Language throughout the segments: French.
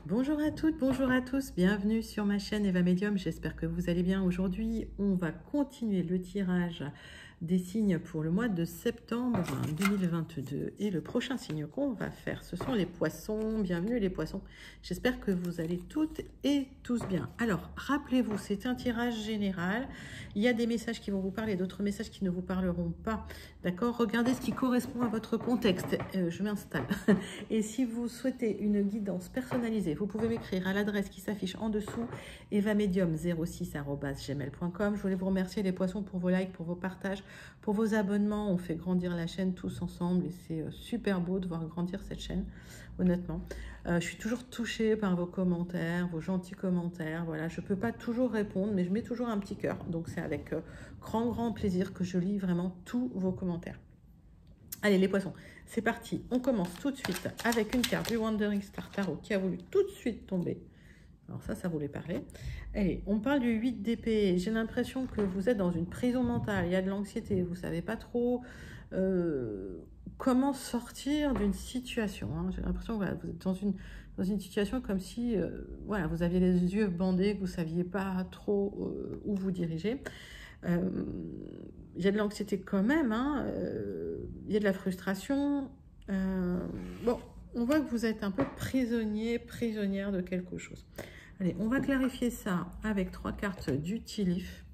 Bonjour à toutes, bonjour à tous, bienvenue sur ma chaîne Eva Medium, j'espère que vous allez bien. Aujourd'hui, on va continuer le tirage des signes pour le mois de septembre 2022 et le prochain signe qu'on va faire, ce sont les poissons. Bienvenue les poissons, j'espère que vous allez toutes et tous bien. Alors, rappelez-vous, c'est un tirage général, il y a des messages qui vont vous parler, d'autres messages qui ne vous parleront pas, d'accord? Regardez ce qui correspond à votre contexte, je m'installe. Et si vous souhaitez une guidance personnalisée, vous pouvez m'écrire à l'adresse qui s'affiche en dessous, evamedium06@gmail.com. Je voulais vous remercier les poissons pour vos likes, pour vos partages, pour vos abonnements. On fait grandir la chaîne tous ensemble et c'est super beau de voir grandir cette chaîne, honnêtement. Je suis toujours touchée par vos commentaires, vos gentils commentaires. Voilà, je ne peux pas toujours répondre, mais je mets toujours un petit cœur. Donc c'est avec grand plaisir que je lis vraiment tous vos commentaires. Allez les poissons, c'est parti. On commence tout de suite avec une carte du Wandering Star Tarot qui a voulu tout de suite tomber. Alors ça voulait parler. Allez, on parle du 8 d'épée. J'ai l'impression que vous êtes dans une prison mentale. Il y a de l'anxiété. Vous ne savez pas trop comment sortir d'une situation. Hein. J'ai l'impression que voilà, vous êtes dans une situation comme si voilà, vous aviez les yeux bandés, que vous ne saviez pas trop où vous diriger. Il y a de l'anxiété quand même, hein, il y a de la frustration. Bon, on voit que vous êtes un peu prisonnière de quelque chose. Allez, on va clarifier ça avec 3 cartes du Tilif.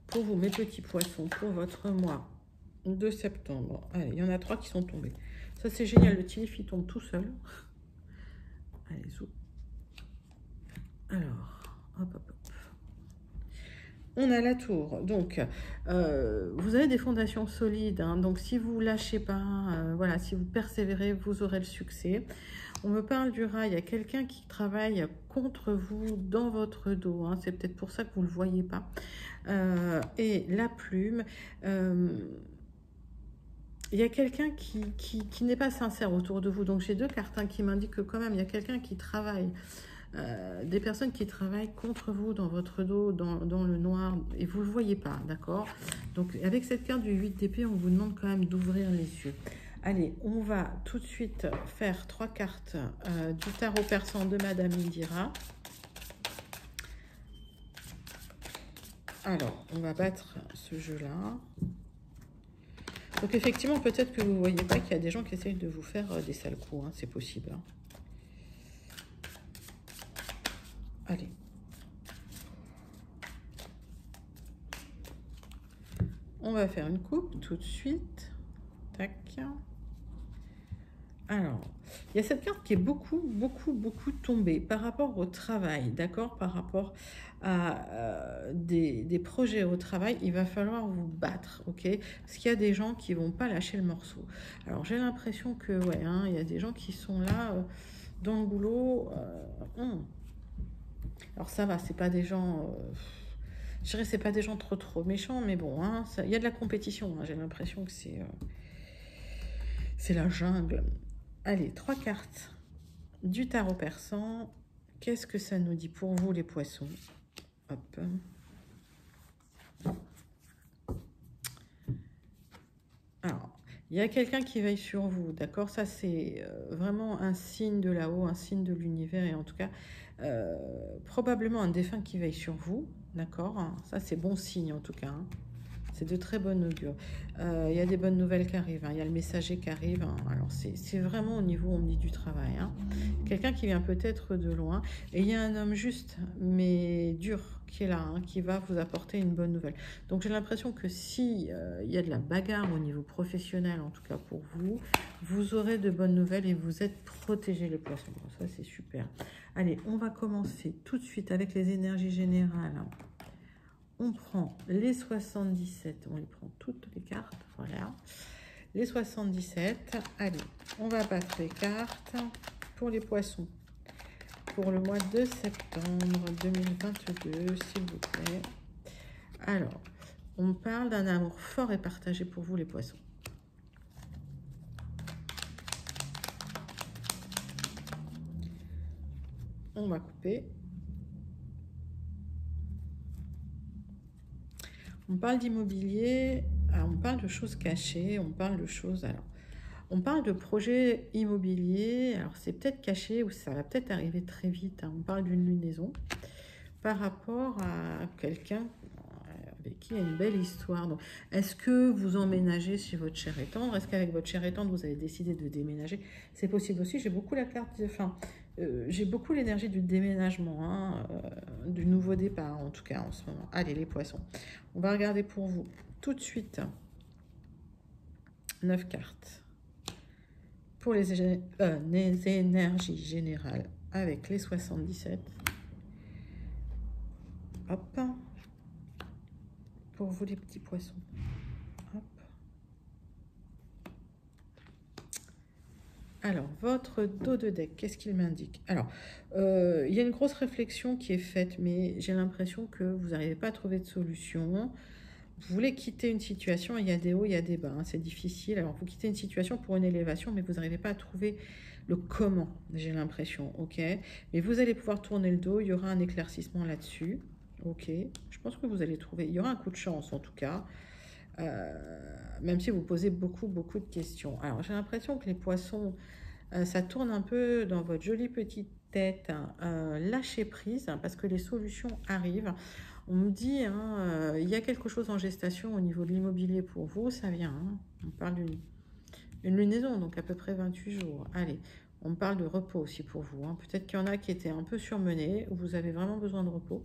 Pour vous, mes petits poissons, pour votre mois de septembre. Allez, il y en a 3 qui sont tombés. Ça, c'est génial, le Tilif, il tombe tout seul. Allez, zou. Alors, hop. On a la tour, donc vous avez des fondations solides, hein, donc si vous lâchez pas, voilà, si vous persévérez, vous aurez le succès. On me parle du rat, il y a quelqu'un qui travaille contre vous dans votre dos, hein, c'est peut-être pour ça que vous ne le voyez pas. Et la plume, il y a quelqu'un qui n'est pas sincère autour de vous, donc j'ai 2 cartes hein, qui m'indiquent que quand même il y a quelqu'un qui travaille. Des personnes qui travaillent contre vous dans votre dos, dans le noir, et vous ne le voyez pas, d'accord? Donc, avec cette carte du 8 d'épée, on vous demande quand même d'ouvrir les yeux. Allez, on va tout de suite faire 3 cartes du tarot persan de Madame Indira. Alors, on va battre ce jeu-là. Donc, effectivement, peut-être que vous ne voyez pas qu'il y a des gens qui essayent de vous faire des sales coups, hein, c'est possible, hein. Allez. On va faire une coupe tout de suite. Tac. Alors, il y a cette carte qui est beaucoup tombée par rapport au travail, d'accord? Par rapport à des projets au travail, il va falloir vous battre, ok? Parce qu'il y a des gens qui vont pas lâcher le morceau. Alors, j'ai l'impression que, ouais, hein, il y a des gens qui sont là dans le boulot. Alors, ça va, c'est pas des gens... je dirais c'est pas des gens trop méchants, mais bon, hein, il y a de la compétition. Hein, j'ai l'impression que c'est la jungle. Allez, 3 cartes du tarot persan. Qu'est-ce que ça nous dit pour vous, les poissons? Hop. Alors, il y a quelqu'un qui veille sur vous, d'accord? Ça, c'est vraiment un signe de là-haut, un signe de l'univers, et en tout cas, probablement un défunt qui veille sur vous, d'accord? Ça, c'est bon signe, en tout cas, hein. C'est de très bonnes augures. Il y a des bonnes nouvelles qui arrivent, hein. Il y a le messager qui arrive, hein. Alors, c'est vraiment au niveau, on me dit, du travail, hein. Quelqu'un qui vient peut-être de loin. Et il y a un homme juste, mais dur, qui est là, hein, qui va vous apporter une bonne nouvelle. Donc, j'ai l'impression que si il y a de la bagarre au niveau professionnel, en tout cas pour vous, vous aurez de bonnes nouvelles et vous êtes protégés, les poissons. Ça, c'est super. Allez, on va commencer tout de suite avec les énergies générales. On prend les 77, on les prend toutes les cartes, voilà. Les 77, allez, on va battre les cartes pour les poissons. Pour le mois de septembre 2022, s'il vous plaît. Alors, on parle d'un amour fort et partagé pour vous, les poissons. On va couper. On parle d'immobilier, on parle de choses cachées, on parle de choses... Alors, On parle de projet immobilier, alors c'est peut-être caché ou ça va peut-être arriver très vite, hein. On parle d'une lunaison par rapport à quelqu'un avec qui il y a une belle histoire. Donc, est-ce que vous emménagez chez votre cher et tendre? Est-ce qu'avec votre cher et tendre, vous avez décidé de déménager? C'est possible aussi. J'ai beaucoup la carte, enfin, j'ai beaucoup l'énergie du déménagement, hein, du nouveau départ en tout cas en ce moment. Allez, les poissons. On va regarder pour vous tout de suite 9 cartes. Pour les énergies générales avec les 77. Hop. Pour vous les petits poissons. Hop. Alors, votre dos de deck, qu'est-ce qu'il m'indique? Alors, il y a une grosse réflexion qui est faite, mais j'ai l'impression que vous n'arrivez pas à trouver de solution. Vous voulez quitter une situation, il y a des hauts, il y a des bas, hein, c'est difficile. Alors, vous quittez une situation pour une élévation, mais vous n'arrivez pas à trouver le comment, j'ai l'impression, ok? Mais vous allez pouvoir tourner le dos, il y aura un éclaircissement là-dessus, ok? Je pense que vous allez trouver, il y aura un coup de chance en tout cas, même si vous posez beaucoup de questions. Alors, j'ai l'impression que les poissons, ça tourne un peu dans votre jolie petite tête, hein, lâchez prise, hein, parce que les solutions arrivent. On me dit, hein, il y a quelque chose en gestation au niveau de l'immobilier pour vous, ça vient. Hein. On parle d'une lunaison, donc à peu près 28 jours. Allez, on me parle de repos aussi pour vous. Hein. Peut-être qu'il y en a qui étaient un peu surmenés, où vous avez vraiment besoin de repos.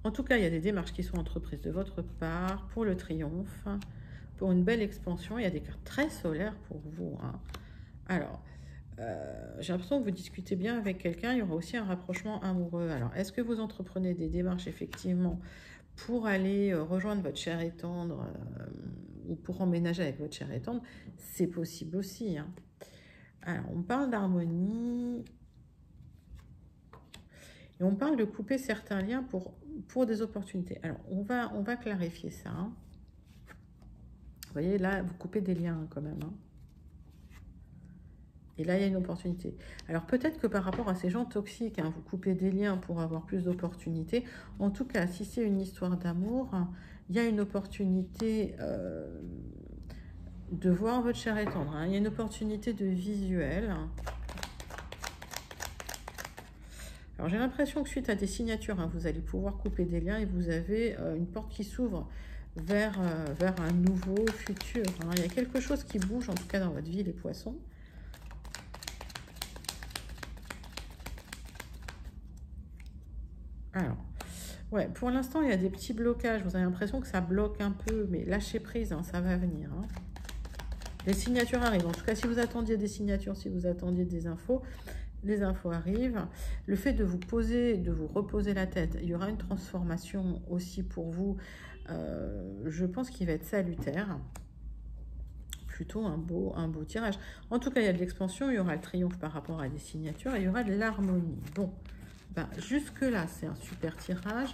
En tout cas, il y a des démarches qui sont entreprises de votre part pour le triomphe, pour une belle expansion. Il y a des cartes très solaires pour vous. Hein. Alors, j'ai l'impression que vous discutez bien avec quelqu'un. Il y aura aussi un rapprochement amoureux. Alors, est-ce que vous entreprenez des démarches effectivement pour aller rejoindre votre cher et tendre ou pour emménager avec votre cher et tendre? C'est possible aussi. Hein. Alors, on parle d'harmonie et on parle de couper certains liens pour des opportunités. Alors, on va clarifier ça. Hein. Vous voyez, là, vous coupez des liens quand même. Hein. Et là, il y a une opportunité. Alors, peut-être que par rapport à ces gens toxiques, hein, vous coupez des liens pour avoir plus d'opportunités. En tout cas, si c'est une histoire d'amour, il y a une opportunité de voir votre chair et tendre. Hein. Il y a une opportunité de visuel. Alors, j'ai l'impression que suite à des signatures, hein, vous allez pouvoir couper des liens et vous avez une porte qui s'ouvre vers un nouveau futur. Hein. Il y a quelque chose qui bouge, en tout cas dans votre vie, les poissons. Alors, ouais, pour l'instant, il y a des petits blocages. Vous avez l'impression que ça bloque un peu, mais lâchez prise, hein, ça va venir. Hein. Les signatures arrivent. En tout cas, si vous attendiez des signatures, si vous attendiez des infos, les infos arrivent. Le fait de vous poser, de vous reposer la tête, il y aura une transformation aussi pour vous. Je pense qu'il va être salutaire. Plutôt un beau tirage. En tout cas, il y a de l'expansion, il y aura le triomphe par rapport à des signatures et il y aura de l'harmonie. Bon. Ben, jusque-là, c'est un super tirage.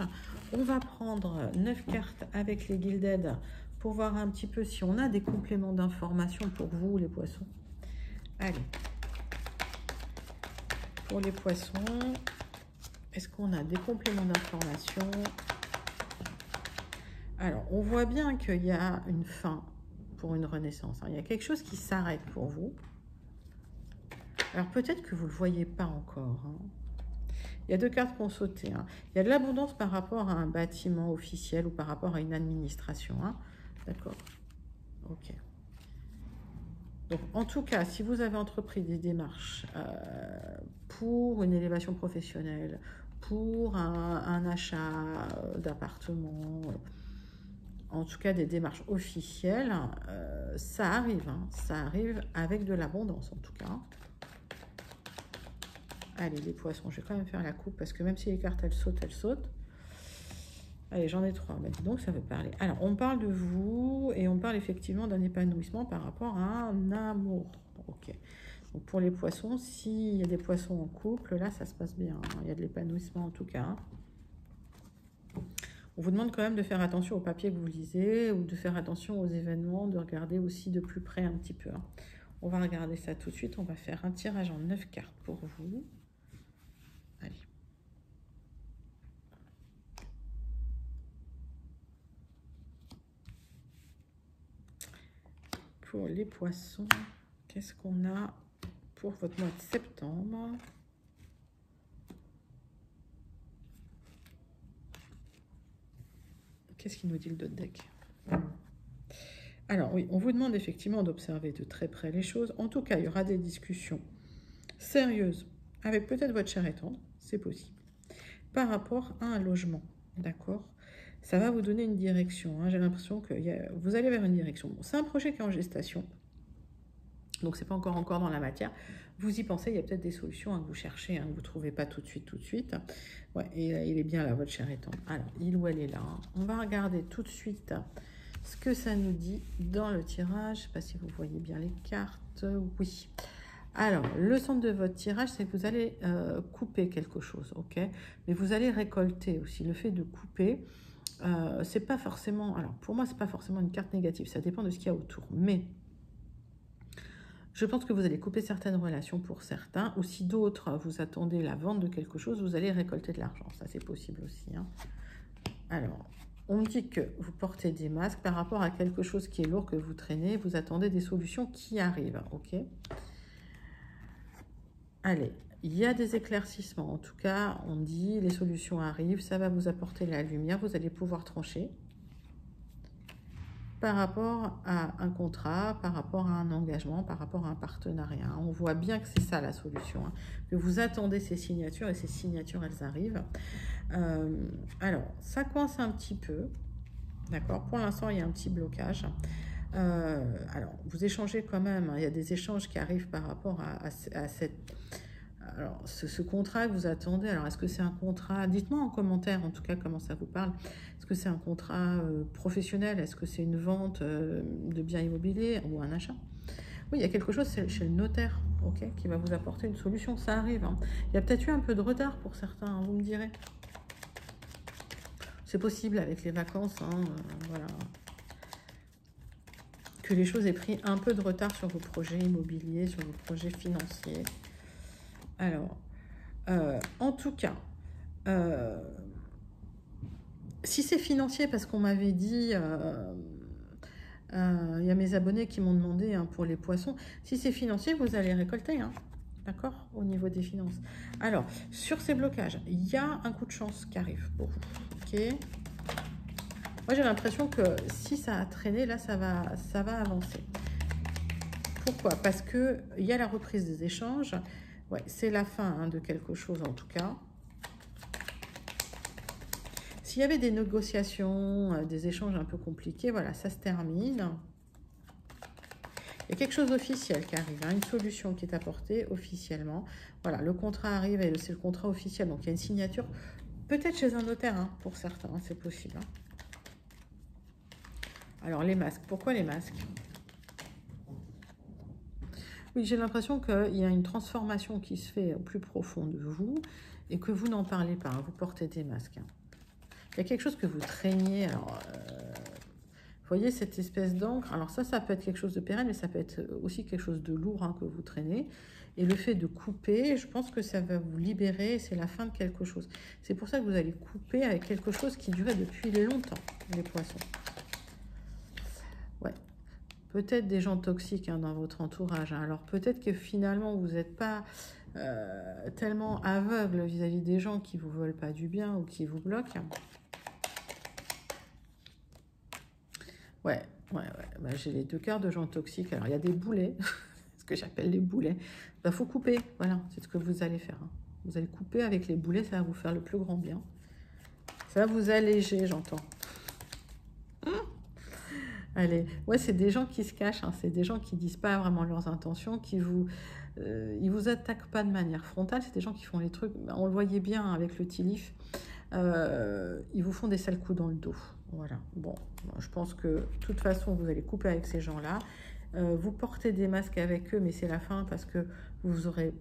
On va prendre 9 cartes avec les Gilded pour voir un petit peu si on a des compléments d'information pour vous, les poissons. Allez. Pour les poissons, est-ce qu'on a des compléments d'information? Alors, on voit bien qu'il y a une fin pour une renaissance. Hein. Il y a quelque chose qui s'arrête pour vous. Alors, peut-être que vous ne le voyez pas encore. Hein. Il y a deux cartes qui ont sauté. Hein. Il y a de l'abondance par rapport à un bâtiment officiel ou par rapport à une administration. Hein. D'accord. Ok. Donc, en tout cas, si vous avez entrepris des démarches pour une élévation professionnelle, pour un achat d'appartement, en tout cas des démarches officielles, ça arrive. Hein. Ça arrive avec de l'abondance, en tout cas. Allez, les poissons, je vais quand même faire la coupe parce que même si les cartes, elles sautent, elles sautent. Allez, j'en ai 3. Bah, dis donc, ça veut parler. Alors, on parle de vous et on parle effectivement d'un épanouissement par rapport à un amour. Ok. Donc, pour les poissons, s'il y a des poissons en couple, là, ça se passe bien. Hein. Il y a de l'épanouissement en tout cas. On vous demande quand même de faire attention aux papiers que vous lisez ou de faire attention aux événements, de regarder aussi de plus près un petit peu. Hein. On va regarder ça tout de suite. On va faire un tirage en 9 cartes pour vous. Allez. pour les poissons. Qu'est-ce qu'on a pour votre mois de septembre? Qu'est-ce qu'il nous dit le dos de deck? Alors oui, on vous demande effectivement d'observer de très près les choses. En tout cas, il y aura des discussions sérieuses avec peut-être votre chair et tendre, c'est possible, par rapport à un logement, d'accord? Ça va vous donner une direction, hein. J'ai l'impression que vous allez vers une direction. Bon, c'est un projet qui est en gestation, donc c'est pas encore dans la matière. Vous y pensez, il y a peut-être des solutions hein, que vous cherchez, hein, que vous ne trouvez pas tout de suite. Ouais, et il est bien là, votre chair et tendre. Alors, il ou elle est là. On va regarder tout de suite ce que ça nous dit dans le tirage. Je ne sais pas si vous voyez bien les cartes. Oui. Alors, le centre de votre tirage, c'est que vous allez couper quelque chose, ok? Mais vous allez récolter aussi. Le fait de couper, c'est pas forcément... Alors, pour moi, c'est pas forcément une carte négative. Ça dépend de ce qu'il y a autour. Mais je pense que vous allez couper certaines relations pour certains. Ou si d'autres, vous attendez la vente de quelque chose, vous allez récolter de l'argent. Ça, c'est possible aussi, hein. Alors, on me dit que vous portez des masques par rapport à quelque chose qui est lourd que vous traînez. Vous attendez des solutions qui arrivent, ok? Allez, il y a des éclaircissements. En tout cas, on dit les solutions arrivent. Ça va vous apporter la lumière. Vous allez pouvoir trancher par rapport à un contrat, par rapport à un engagement, par rapport à un partenariat. On voit bien que c'est ça la solution, hein, que vous attendez ces signatures et ces signatures, elles arrivent. Alors, ça coince un petit peu, d'accord? Pour l'instant, il y a un petit blocage. Alors, vous échangez quand même, hein, il y a des échanges qui arrivent par rapport à cette... Alors, ce contrat que vous attendez, alors est-ce que c'est un contrat, dites-moi en commentaire en tout cas comment ça vous parle, est-ce que c'est un contrat professionnel, est-ce que c'est une vente de biens immobiliers ou un achat? Oui, il y a quelque chose chez le notaire, ok, qui va vous apporter une solution, ça arrive, hein. Il y a peut-être eu un peu de retard pour certains, hein, vous me direz. C'est possible avec les vacances, hein, voilà, que les choses aient pris un peu de retard sur vos projets immobiliers, sur vos projets financiers. Alors, en tout cas, si c'est financier, parce qu'on m'avait dit, il y a mes abonnés qui m'ont demandé hein, pour les poissons, si c'est financier, vous allez récolter, hein, d'accord, au niveau des finances. Alors, sur ces blocages, il y a un coup de chance qui arrive pour vous, ok? Moi, j'ai l'impression que si ça a traîné, là, ça va avancer. Pourquoi? Parce qu'il y a la reprise des échanges. Ouais, c'est la fin hein, de quelque chose en tout cas. S'il y avait des négociations, des échanges un peu compliqués, voilà, ça se termine. Il y a quelque chose d'officiel qui arrive, hein, une solution qui est apportée officiellement. Voilà, le contrat arrive et c'est le contrat officiel, donc il y a une signature, peut-être chez un notaire, hein, pour certains, hein, c'est possible. Hein. Alors, les masques, pourquoi les masques? Oui, j'ai l'impression qu'il y a une transformation qui se fait au plus profond de vous et que vous n'en parlez pas, hein, vous portez des masques. Hein. Il y a quelque chose que vous traîniez. Alors, vous voyez cette espèce d'encre. Alors ça peut être quelque chose de pérenne, mais ça peut être aussi quelque chose de lourd hein, que vous traînez. Et le fait de couper, je pense que ça va vous libérer. C'est la fin de quelque chose. C'est pour ça que vous allez couper avec quelque chose qui durait depuis longtemps, les poissons. Ouais. Peut-être des gens toxiques hein, dans votre entourage. Hein. Alors peut-être que finalement, vous n'êtes pas tellement aveugle vis-à-vis des gens qui ne vous veulent pas du bien ou qui vous bloquent. Ouais. Bah, j'ai les deux quarts de gens toxiques. Alors, il y a des boulets, ce que j'appelle les boulets. Bah, faut couper. Voilà, c'est ce que vous allez faire. Hein. Vous allez couper avec les boulets, ça va vous faire le plus grand bien. Ça va vous alléger, j'entends. Allez, ouais, c'est des gens qui se cachent. Hein. C'est des gens qui disent pas vraiment leurs intentions, qui vous... ils vous attaquent pas de manière frontale. C'est des gens qui font les trucs... On le voyait bien avec le tilif. Ils vous font des sales coups dans le dos. Voilà. Bon, je pense que de toute façon, vous allez couper avec ces gens-là. Vous portez des masques avec eux, mais c'est la fin parce que vous aurez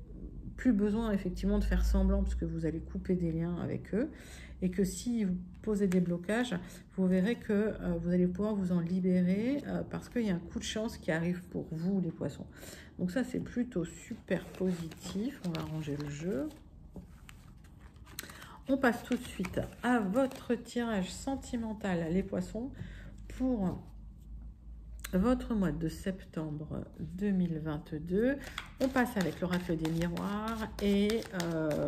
plus besoin effectivement de faire semblant parce que vous allez couper des liens avec eux. Et que si vous posez des blocages, vous verrez que vous allez pouvoir vous en libérer parce qu'il y a un coup de chance qui arrive pour vous, les poissons. Donc ça, c'est plutôt super positif. On va ranger le jeu. On passe tout de suite à votre tirage sentimental, les poissons, pour votre mois de septembre 2022. On passe avec l'oracle des miroirs et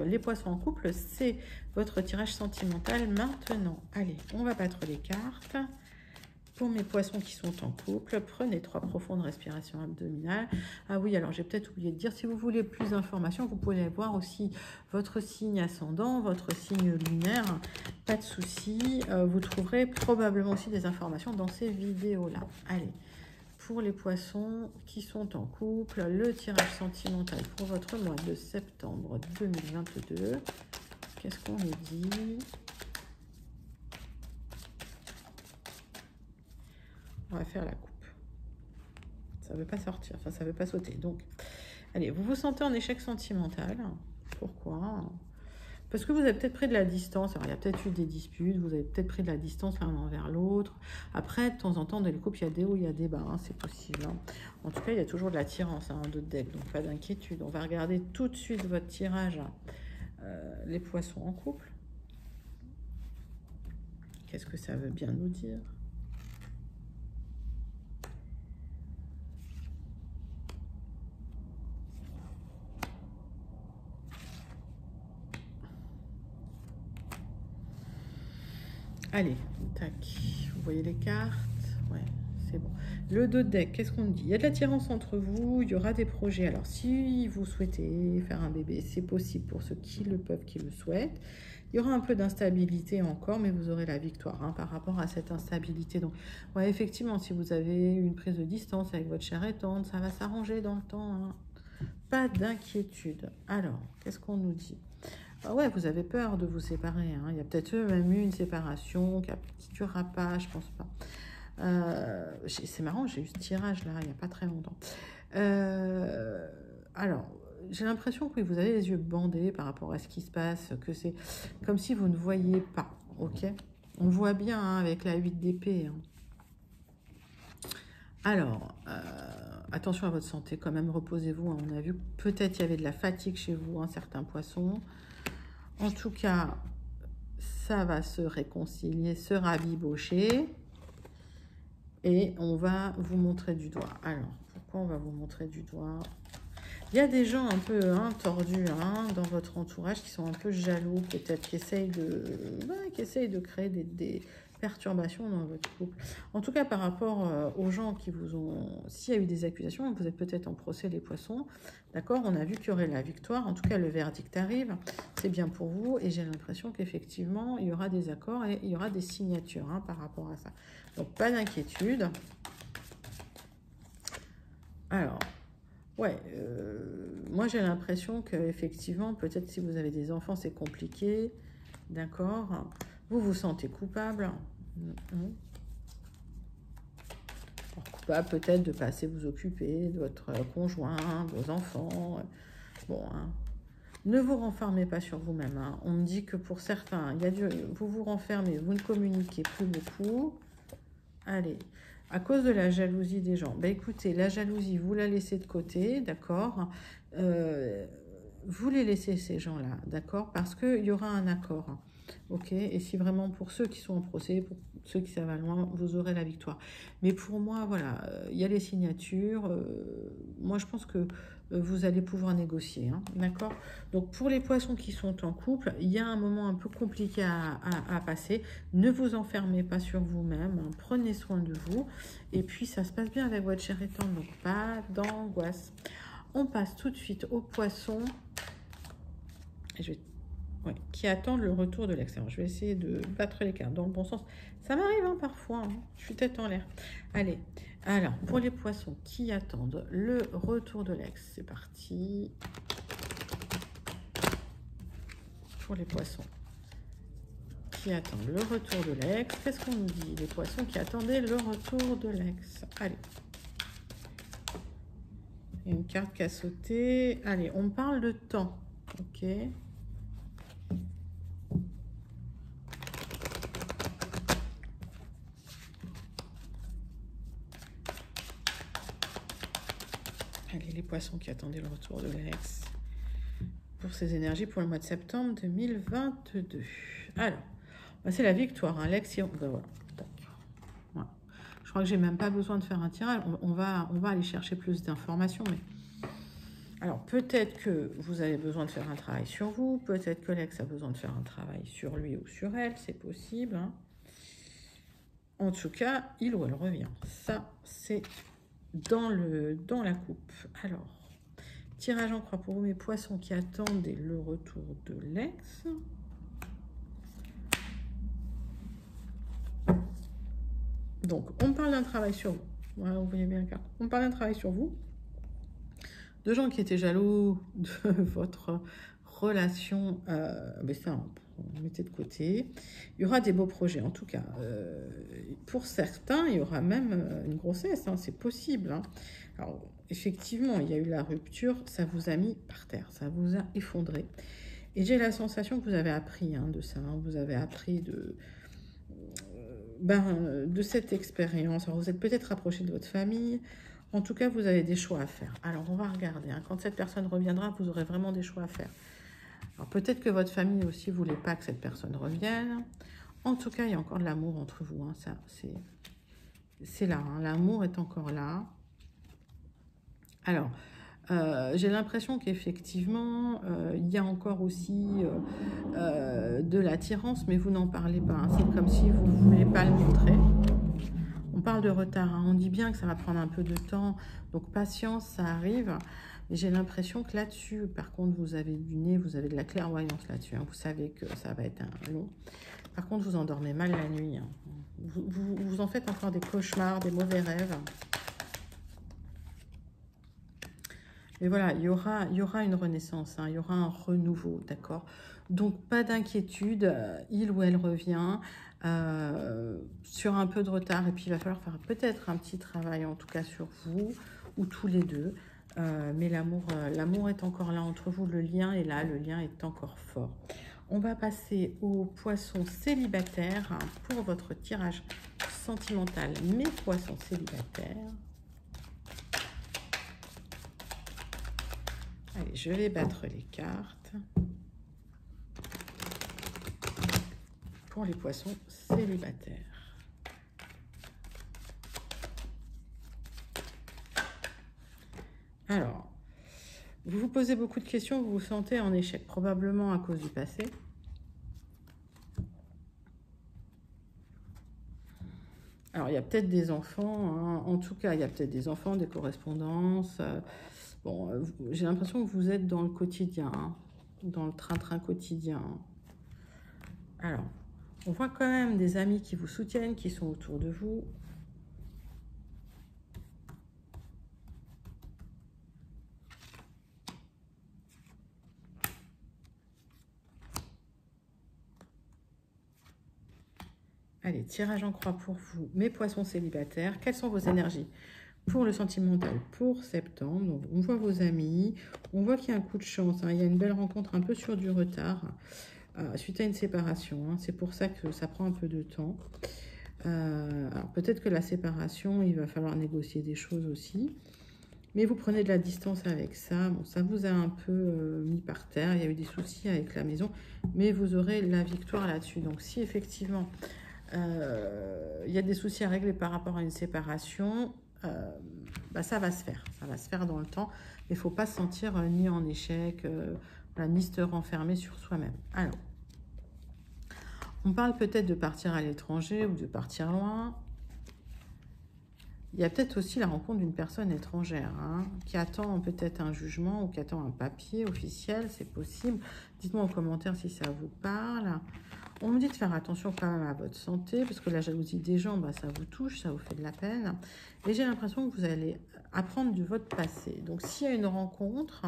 les poissons en couple, c'est votre tirage sentimental maintenant. Allez, on va battre les cartes. Pour mes poissons qui sont en couple, prenez 3 profondes respirations abdominales. Ah oui, alors j'ai peut-être oublié de dire, si vous voulez plus d'informations, vous pouvez voir aussi votre signe ascendant, votre signe lunaire. Pas de souci, vous trouverez probablement aussi des informations dans ces vidéos-là. Allez, pour les poissons qui sont en couple, le tirage sentimental pour votre mois de septembre 2022. Qu'est-ce qu'on nous dit ? On va faire la coupe. Ça ne veut pas sortir, enfin ça ne veut pas sauter. Donc, allez, vous vous sentez en échec sentimental. Pourquoi? Parce que vous avez peut-être pris de la distance. Alors, il y a peut-être eu des disputes. Vous avez peut-être pris de la distance l'un envers l'autre. Après, de temps en temps, dans les couples, il y a des hauts, il y a des bas. Hein, c'est possible. Hein. En tout cas, il y a toujours de l'attirance, hein, d'autres decks. Donc, pas d'inquiétude. On va regarder tout de suite votre tirage. Les poissons en couple. Qu'est-ce que ça veut bien nous dire? Allez, tac, vous voyez les cartes? Ouais, c'est bon. Le dos de deck, qu'est-ce qu'on dit? Il y a de l'attirance entre vous, il y aura des projets. Alors, si vous souhaitez faire un bébé, c'est possible pour ceux qui le peuvent, qui le souhaitent. Il y aura un peu d'instabilité encore, mais vous aurez la victoire hein, par rapport à cette instabilité. Donc, ouais, effectivement, si vous avez une prise de distance avec votre chère et tendre, ça va s'arranger dans le temps. Hein. Pas d'inquiétude. Alors, qu'est-ce qu'on nous dit? Ah ouais, vous avez peur de vous séparer. Hein. Il y a peut-être même eu une séparation qui ne durera pas, je pense pas. C'est marrant, j'ai eu ce tirage là, il n'y a pas très longtemps. Alors, j'ai l'impression que vous avez les yeux bandés par rapport à ce qui se passe, que c'est comme si vous ne voyez pas, ok? On voit bien hein, avec la 8 d'épée. Hein. Alors, attention à votre santé quand même, reposez-vous. Hein. On a vu que peut-être il y avait de la fatigue chez vous, hein, certains poissons. En tout cas, ça va se réconcilier, se rabibocher. Et on va vous montrer du doigt. Alors, pourquoi on va vous montrer du doigt? Il y a des gens un peu hein, tordus hein, dans votre entourage qui sont un peu jaloux, peut-être, qui essayent de créer des perturbations dans votre couple. En tout cas, par rapport aux gens qui vous ont... S'il y a eu des accusations, vous êtes peut-être en procès les poissons, d'accord? On a vu qu'il y aurait la victoire. En tout cas, le verdict arrive. C'est bien pour vous. Et j'ai l'impression qu'effectivement, il y aura des accords et il y aura des signatures hein, par rapport à ça. Donc, pas d'inquiétude. Alors... Ouais, moi j'ai l'impression qu'effectivement, peut-être si vous avez des enfants, c'est compliqué, d'accord? Vous vous sentez coupable. Alors, coupable peut-être de ne pas assez vous occuper de votre conjoint, vos enfants. Bon, hein. Ne vous renfermez pas sur vous-même. Hein. On me dit que pour certains, vous vous renfermez, vous ne communiquez plus beaucoup. Allez. À cause de la jalousie des gens. Ben écoutez, la jalousie, vous la laissez de côté, d'accord? Vous les laissez ces gens-là, d'accord? Parce qu'il y aura un accord, ok? Et si vraiment pour ceux qui sont en procès, pour ceux qui savent loin, vous aurez la victoire. Mais pour moi, voilà, il y a les signatures. Moi, je pense que vous allez pouvoir négocier, hein, d'accord? Donc, pour les poissons qui sont en couple, il y a un moment un peu compliqué à passer. Ne vous enfermez pas sur vous-même, hein, prenez soin de vous. Et puis, ça se passe bien avec votre chère étendre, donc pas d'angoisse. On passe tout de suite aux poissons qui attendent le retour de l'extérieur. Je vais essayer de battre les cartes dans le bon sens. Ça m'arrive hein, parfois, hein. Je suis tête en l'air. Allez, alors, pour les poissons qui attendent le retour de l'ex, c'est parti. Pour les poissons qui attendent le retour de l'ex, qu'est-ce qu'on nous dit? Les poissons qui attendaient le retour de l'ex. Allez. Il y a une carte qui a sauté. Allez, on parle de temps. Ok. Allez, les poissons qui attendaient le retour de l'ex pour ces énergies pour le mois de septembre 2022. Alors, c'est la victoire. Hein. L'ex, voilà. Je crois que j'ai même pas besoin de faire un tirage. On va aller chercher plus d'informations. Mais... Alors, peut-être que vous avez besoin de faire un travail sur vous. Peut-être que l'ex a besoin de faire un travail sur lui ou sur elle. C'est possible. Hein. En tout cas, il ou elle revient. Ça, c'est dans la coupe. Alors, tirage en croix pour vous, mes poissons qui attendent le retour de l'ex. Donc, on parle d'un travail sur vous. Voilà, vous voyez bien la carte. On parle d'un travail sur vous. De gens qui étaient jaloux de votre relation. Mais ça, on mettait de côté. Il y aura des beaux projets, en tout cas. Pour certains, il y aura même une grossesse. Hein, c'est possible. Hein. Alors, effectivement, il y a eu la rupture. Ça vous a mis par terre. Ça vous a effondré. Et j'ai la sensation que vous avez appris de ça. Hein, vous avez appris de cette expérience. Alors, vous êtes peut-être rapproché de votre famille. En tout cas, vous avez des choix à faire. Alors, on va regarder. Hein. Quand cette personne reviendra, vous aurez vraiment des choix à faire. Alors, peut-être que votre famille aussi ne voulait pas que cette personne revienne. En tout cas, il y a encore de l'amour entre vous. Hein. Ça, c'est là. Hein. L'amour est encore là. Alors, j'ai l'impression qu'effectivement, il y a encore aussi de l'attirance, mais vous n'en parlez pas. Hein. C'est comme si vous ne voulez pas le montrer. On parle de retard. Hein. On dit bien que ça va prendre un peu de temps. Donc, patience, ça arrive. Mais j'ai l'impression que là-dessus, par contre, vous avez du nez, vous avez de la clairvoyance là-dessus. Hein. Vous savez que ça va être un long. Par contre, vous endormez mal la nuit. Hein. Vous en faites encore des cauchemars, des mauvais rêves. Mais voilà, il y aura une renaissance, hein, il y aura un renouveau, d'accord? Donc, pas d'inquiétude, il ou elle revient sur un peu de retard. Et puis, il va falloir faire peut-être un petit travail, en tout cas sur vous, ou tous les deux. Mais l'amour est encore là entre vous, le lien est là, le lien est encore fort. On va passer aux poissons célibataires hein, pour votre tirage sentimental. Mes poissons célibataires. Allez, je vais battre les cartes pour les poissons célibataires. Alors, vous vous posez beaucoup de questions, vous vous sentez en échec, probablement à cause du passé. Alors, il y a peut-être des enfants, hein. En tout cas, il y a peut-être des enfants, des correspondances. Bon, j'ai l'impression que vous êtes dans le quotidien, hein, dans le train-train quotidien. Alors, on voit quand même des amis qui vous soutiennent, qui sont autour de vous. Allez, tirage en croix pour vous, mes poissons célibataires. Quelles sont vos énergies pour le sentimental pour septembre? Donc, on voit vos amis, on voit qu'il y a un coup de chance. Hein, il y a une belle rencontre un peu sur du retard suite à une séparation. Hein, c'est pour ça que ça prend un peu de temps. Alors, peut-être que la séparation, il va falloir négocier des choses aussi. Mais vous prenez de la distance avec ça. Bon, ça vous a un peu mis par terre. Il y a eu des soucis avec la maison. Mais vous aurez la victoire là-dessus. Donc, si effectivement... il y a des soucis à régler par rapport à une séparation, ça va se faire. Ça va se faire dans le temps. Mais il ne faut pas se sentir ni en échec, ni se renfermer sur soi-même. Alors, on parle peut-être de partir à l'étranger ou de partir loin. Il y a peut-être aussi la rencontre d'une personne étrangère hein, qui attend peut-être un jugement ou qui attend un papier officiel. C'est possible. Dites-moi en commentaire si ça vous parle. On me dit de faire attention quand même à votre santé, parce que la jalousie des gens, ça vous touche, ça vous fait de la peine. Et j'ai l'impression que vous allez apprendre de votre passé. Donc, s'il y a une rencontre,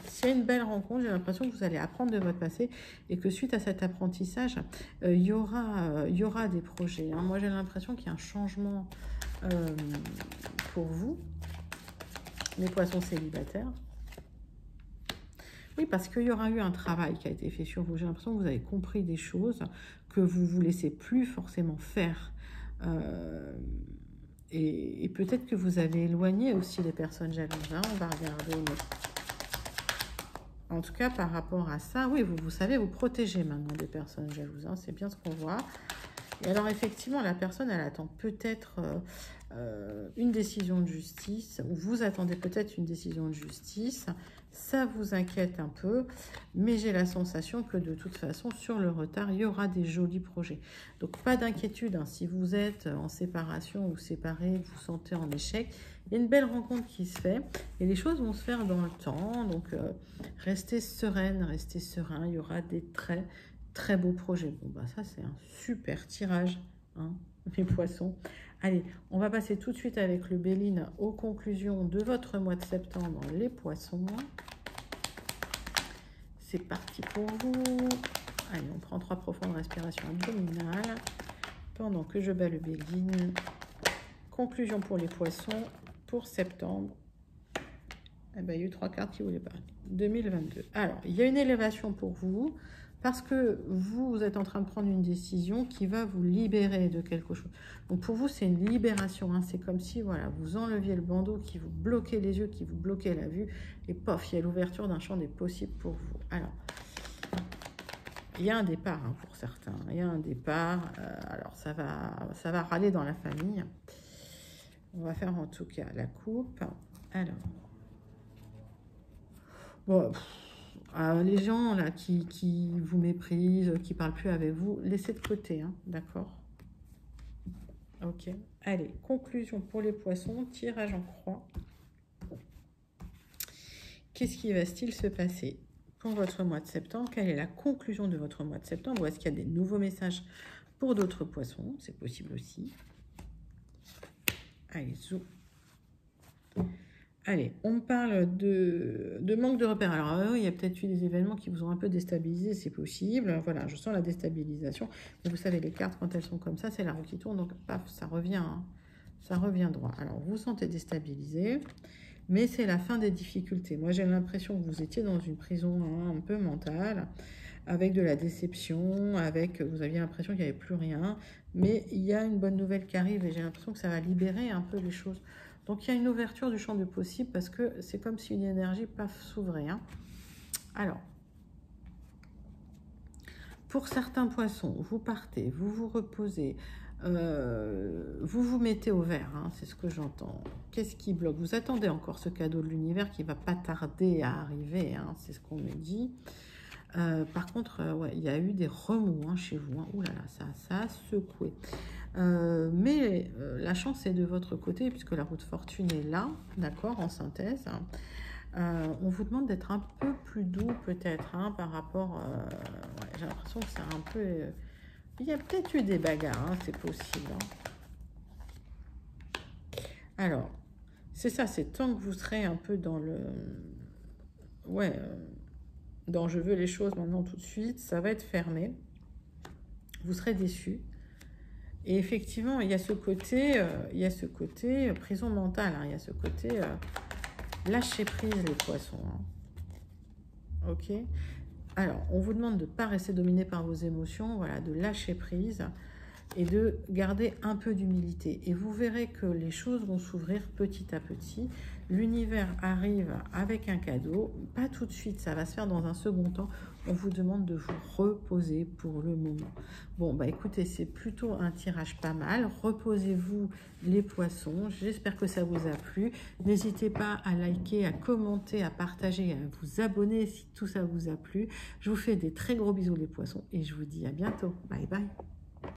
s'il y a une belle rencontre, j'ai l'impression que vous allez apprendre de votre passé et que suite à cet apprentissage, il y aura des projets. Hein. Moi, j'ai l'impression qu'il y a un changement pour vous, les poissons célibataires. Oui, parce qu'il y aura eu un travail qui a été fait sur vous. J'ai l'impression que vous avez compris des choses que vous ne vous laissez plus forcément faire. Et peut-être que vous avez éloigné aussi les personnes jalouses. Hein. On va regarder. En tout cas, par rapport à ça, oui, vous savez vous protéger maintenant des personnes jalouses. Hein. C'est bien ce qu'on voit. Et alors, effectivement, la personne, elle attend peut-être une décision de justice, ou vous attendez peut-être une décision de justice. Ça vous inquiète un peu, mais j'ai la sensation que de toute façon, sur le retard, il y aura des jolis projets. Donc, pas d'inquiétude, hein, si vous êtes en séparation ou séparé, vous sentez en échec, il y a une belle rencontre qui se fait, et les choses vont se faire dans le temps. Donc, restez sereine, restez serein, il y aura des très beaux projets. Bon, bah ça, c'est un super tirage, hein, mes poissons. Allez, on va passer tout de suite avec le Béline aux conclusions de votre mois de septembre, les poissons. C'est parti pour vous. Allez, on prend 3 profondes respirations abdominales pendant que je bats le Béline. Conclusion pour les poissons pour septembre. Eh ben, il y a eu 3 cartes qui voulaient parler. 2022. Alors, il y a une élévation pour vous parce que vous êtes en train de prendre une décision qui va vous libérer de quelque chose. Donc, pour vous, c'est une libération. Hein. C'est comme si, voilà, vous enleviez le bandeau qui vous bloquait les yeux, qui vous bloquait la vue. Et pof, il y a l'ouverture d'un champ des possibles pour vous. Alors, il y a un départ, hein, pour certains. Il y a un départ. Alors, ça va râler dans la famille. On va faire en tout cas la coupe. Alors... Bon, les gens là qui vous méprisent, qui ne parlent plus avec vous, laissez de côté, hein, d'accord? Ok. Allez, conclusion pour les poissons, tirage en croix. Qu'est-ce qui va-t-il se passer pour votre mois de septembre? Quelle est la conclusion de votre mois de septembre? Ou est-ce qu'il y a des nouveaux messages pour d'autres poissons? C'est possible aussi. Allez, zou. Allez, on parle de manque de repères. Alors, il y a peut-être eu des événements qui vous ont un peu déstabilisé, c'est possible. Voilà, je sens la déstabilisation. Mais vous savez, les cartes, quand elles sont comme ça, c'est la roue qui tourne. Donc, paf, ça revient, hein, ça revient droit. Alors, vous vous sentez déstabilisé, mais c'est la fin des difficultés. Moi, j'ai l'impression que vous étiez dans une prison, hein, un peu mentale, avec de la déception, avec vous aviez l'impression qu'il n'y avait plus rien. Mais il y a une bonne nouvelle qui arrive et j'ai l'impression que ça va libérer un peu les choses. Donc, il y a une ouverture du champ du possible parce que c'est comme si une énergie, paf, s'ouvrait. Hein. Alors, pour certains poissons, vous partez, vous vous reposez, vous vous mettez au vert, hein, c'est ce que j'entends. Qu'est-ce qui bloque? Vous attendez encore ce cadeau de l'univers qui ne va pas tarder à arriver, hein, c'est ce qu'on me dit. Par contre, ouais, il y a eu des remous, hein, chez vous. Hein. Ouh là là, ça a secoué. Mais la chance est de votre côté puisque la roue de fortune est là, d'accord, en synthèse. On vous demande d'être un peu plus doux peut-être, hein, par rapport... ouais, j'ai l'impression que c'est un peu... il y a peut-être eu des bagarres, hein, c'est possible. Hein. Alors, c'est ça, c'est tant que vous serez un peu dans le... Ouais, dans je veux les choses maintenant tout de suite, ça va être fermé. Vous serez déçus. Et effectivement, il y a ce côté, prison mentale. Hein, il y a ce côté lâcher prise, les poissons. Hein. Ok. Alors, on vous demande de ne pas rester dominé par vos émotions, voilà, de lâcher prise et de garder un peu d'humilité. Et vous verrez que les choses vont s'ouvrir petit à petit. L'univers arrive avec un cadeau, pas tout de suite, ça va se faire dans un second temps. On vous demande de vous reposer pour le moment. Bon, bah écoutez, c'est plutôt un tirage pas mal. Reposez-vous les poissons. J'espère que ça vous a plu. N'hésitez pas à liker, à commenter, à partager, à vous abonner si tout ça vous a plu. Je vous fais des très gros bisous les poissons et je vous dis à bientôt. Bye bye.